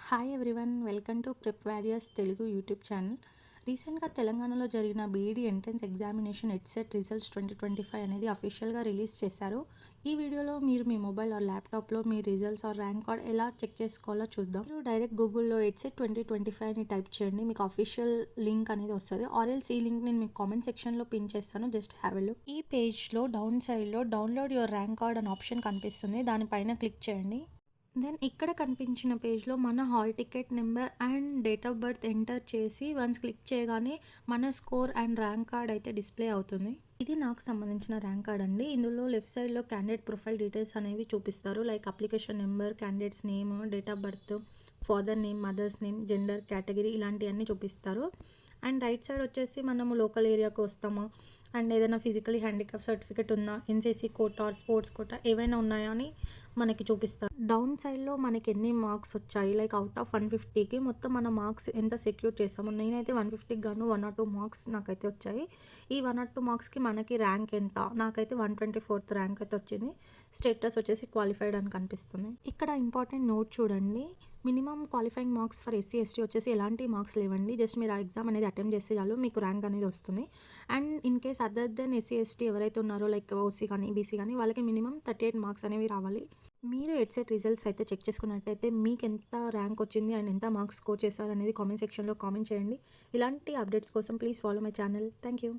Hi everyone, welcome to prep warriors Telugu YouTube channel. రీసెంట్గా తెలంగాణలో జరిగిన BEd entrance examination EdCET results 2025 అనేది అఫీషియల్గా రిలీజ్ చేశారు. ఈ వీడియోలో మీరు మీ మొబైల్ ఆర్ ల్యాప్టాప్లో మీ రిజల్ట్స్ ఆర్ ర్యాంక్ కార్డ్ ఎలా చెక్ చేసుకోవాలో చూద్దాం. మీరు డైరెక్ట్ గూగుల్లో ఎడ్సెట్ 2025 అని టైప్ చేయండి, మీకు అఫీషియల్ లింక్ అనేది వస్తుంది. ఆర్ఎల్స్ ఈ లింక్ నేను మీకు కామెంట్ సెక్షన్లో పిన్ చేస్తాను, జస్ట్ హ్యావ్ ఎ లుక్. ఈ పేజ్లో డౌన్ సైడ్లో డౌన్లోడ్ యువర్ ర్యాంక్ కార్డ్ అనే ఆప్షన్ కనిపిస్తుంది, దానిపైన క్లిక్ చేయండి. దెన్ ఇక్కడ కనిపించిన పేజ్లో మన hall ticket number and date of birth enter చేసి వన్స్ క్లిక్ చేయగానే మన స్కోర్ అండ్ ర్యాంక్ కార్డ్ అయితే డిస్ప్లే అవుతుంది. ఇది నాకు సంబంధించిన ర్యాంక్ కార్డ్ అండి. ఇందులో లెఫ్ట్ సైడ్లో క్యాండిడేట్ ప్రొఫైల్ డీటెయిల్స్ అనేవి చూపిస్తారు, like application number, candidates name, date of birth, father name, mothers name, gender, category ఇలాంటివన్నీ చూపిస్తారు. అండ్ రైట్ సైడ్ వచ్చేసి మనము లోకల్ ఏరియాకి వస్తామా అండ్ ఏదైనా ఫిజికలీ హ్యాండిక్యాప్ సర్టిఫికేట్ ఉందా, NCC quota or sports quota ఏవైనా ఉన్నాయా అని మనకి చూపిస్తారు. డౌన్ సైడ్లో మనకి ఎన్ని మార్క్స్ వచ్చాయి, లైక్ అవుట్ ఆఫ్ 150కి మొత్తం మన మార్క్స్ ఎంత సెక్యూర్ చేసాము. నేనైతే 150కి గాను 1 or 2 మార్క్స్ నాకైతే వచ్చాయి. ఈ 1 or 2 మార్క్స్కి మనకి ర్యాంక్ ఎంత, నాకైతే 124th ర్యాంక్ అయితే వచ్చింది. స్టేటస్ వచ్చేసి క్వాలిఫైడ్ అని కనిపిస్తుంది. ఇక్కడ ఇంపార్టెంట్ నోట్ చూడండి, minimum qualifying marks for SC ST వచ్చేసి ఎలాంటి మార్క్స్ లేవండి. జస్ట్ మీరు ఆ ఎగ్జామ్ అనేది అటెంప్ట్ చేస్తే చాలు మీకు ర్యాంక్ అనేది వస్తుంది. And in case other than SC ST ఎవరైతే ఉన్నారో లైక్ ఓసీ కానీ బీసీ కానీ వాళ్ళకి మినిమం 38 మార్క్స్ అనేవి రావాలి. మీరు ఎడ్సెట్ రిజల్ట్స్ అయితే చెక్ చేసుకున్నట్టయితే మీకు ఎంత ర్యాంక్ వచ్చింది అండ్ ఎంత మార్క్స్ స్కోర్ చేశారు అనేది కామెంట్ సెక్షన్లో కామెంట్ చేయండి. ఇలాంటి అప్డేట్స్ కోసం please follow my channel. Thank you.